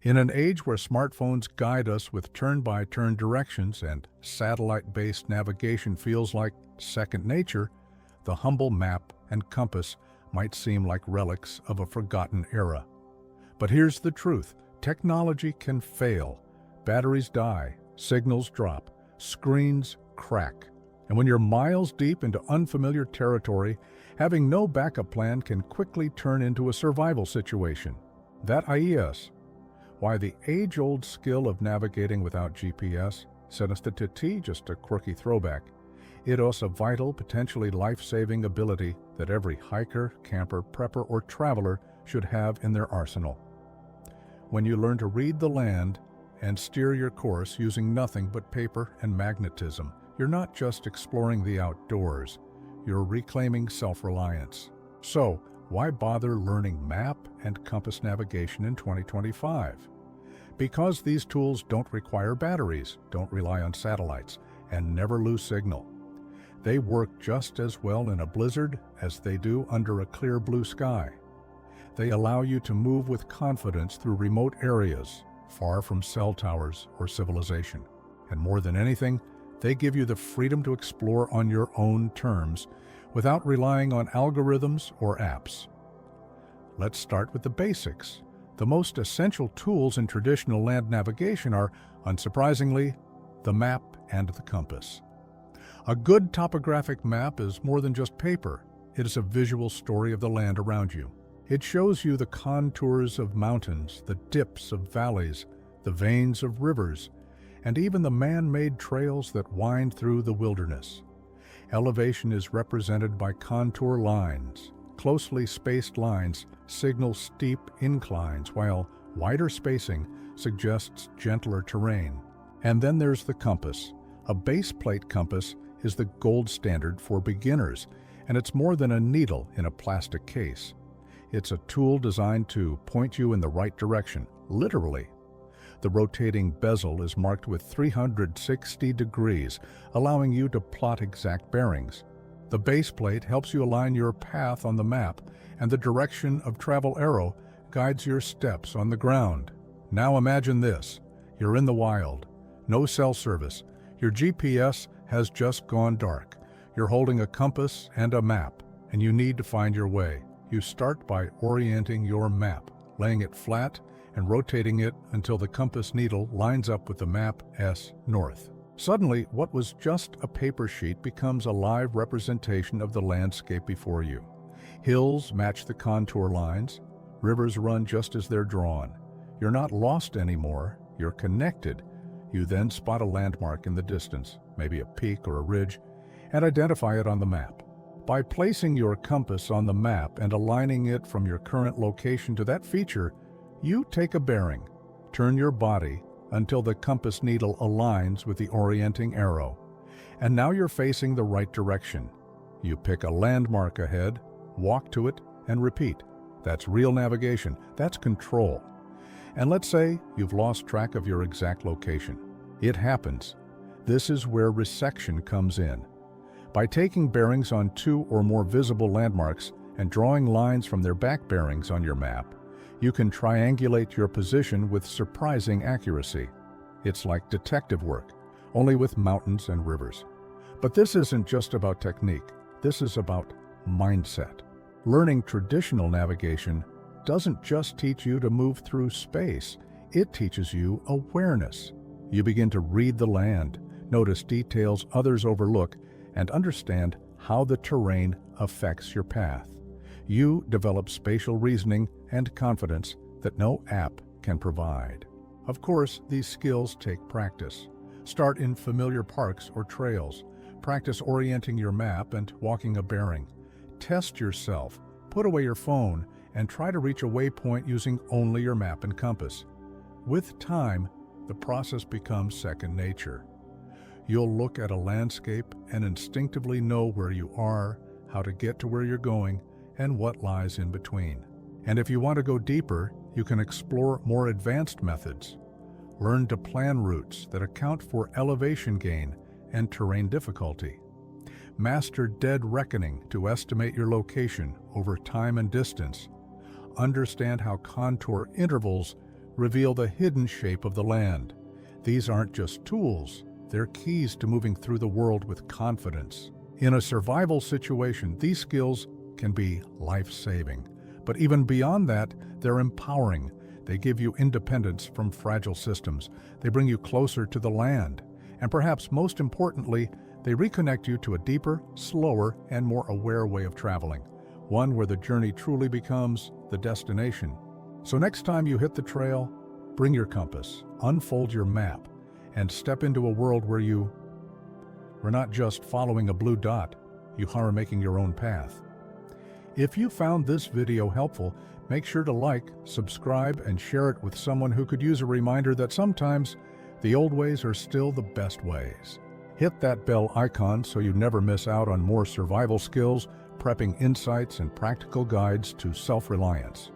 In an age where smartphones guide us with turn-by-turn directions and satellite-based navigation feels like second nature, the humble map and compass might seem like relics of a forgotten era. But here's the truth: technology can fail. Batteries die, signals drop, screens crack. And when you're miles deep into unfamiliar territory, having no backup plan can quickly turn into a survival situation. That IES, why the age-old skill of navigating without GPS, senesthetiti, just a quirky throwback. It is a vital, potentially life-saving ability that every hiker, camper, prepper, or traveler should have in their arsenal. When you learn to read the land and steer your course using nothing but paper and magnetism, you're not just exploring the outdoors, you're reclaiming self-reliance. So, why bother learning map and compass navigation in 2025? Because these tools don't require batteries, don't rely on satellites, and never lose signal. They work just as well in a blizzard as they do under a clear blue sky. They allow you to move with confidence through remote areas, far from cell towers or civilization. And more than anything, they give you the freedom to explore on your own terms, without relying on algorithms or apps. Let's start with the basics. The most essential tools in traditional land navigation are, unsurprisingly, the map and the compass. A good topographic map is more than just paper. It is a visual story of the land around you. It shows you the contours of mountains, the dips of valleys, the veins of rivers, and even the man-made trails that wind through the wilderness. Elevation is represented by contour lines. Closely spaced lines signal steep inclines, while wider spacing suggests gentler terrain. And then there's the compass. A base plate compass is the gold standard for beginners, and it's more than a needle in a plastic case. It's a tool designed to point you in the right direction, literally. The rotating bezel is marked with 360 degrees, allowing you to plot exact bearings. The base plate helps you align your path on the map, and the direction of travel arrow guides your steps on the ground. Now imagine this: you're in the wild, no cell service, your GPS has just gone dark. You're holding a compass and a map, and you need to find your way. You start by orienting your map, laying it flat and rotating it until the compass needle lines up with the map's north. Suddenly, what was just a paper sheet becomes a live representation of the landscape before you. Hills match the contour lines, rivers run just as they're drawn. You're not lost anymore, you're connected. You then spot a landmark in the distance, maybe a peak or a ridge, and identify it on the map. By placing your compass on the map and aligning it from your current location to that feature, you take a bearing, turn your body until the compass needle aligns with the orienting arrow, and now you're facing the right direction. You pick a landmark ahead, walk to it, and repeat. That's real navigation. That's control. And let's say you've lost track of your exact location. It happens. This is where resection comes in. By taking bearings on two or more visible landmarks and drawing lines from their back bearings on your map, you can triangulate your position with surprising accuracy. It's like detective work, only with mountains and rivers. But this isn't just about technique. This is about mindset. Learning traditional navigation doesn't just teach you to move through space. It teaches you awareness. You begin to read the land, notice details others overlook, and understand how the terrain affects your path. You develop spatial reasoning and confidence that no app can provide. Of course, these skills take practice. Start in familiar parks or trails. Practice orienting your map and walking a bearing. Test yourself, put away your phone, and try to reach a waypoint using only your map and compass. With time, the process becomes second nature. You'll look at a landscape and instinctively know where you are, how to get to where you're going, and what lies in between. And if you want to go deeper, you can explore more advanced methods. Learn to plan routes that account for elevation gain and terrain difficulty. Master dead reckoning to estimate your location over time and distance. Understand how contour intervals reveal the hidden shape of the land. These aren't just tools, they're keys to moving through the world with confidence. In a survival situation, these skills can be life-saving. But even beyond that, they're empowering. They give you independence from fragile systems. They bring you closer to the land. And perhaps most importantly, they reconnect you to a deeper, slower, and more aware way of traveling. One where the journey truly becomes the destination. So next time you hit the trail, bring your compass, unfold your map, and step into a world where you're not just following a blue dot, you are making your own path. If you found this video helpful, make sure to like, subscribe, and share it with someone who could use a reminder that sometimes the old ways are still the best ways. Hit that bell icon so you never miss out on more survival skills, prepping insights, and practical guides to self-reliance.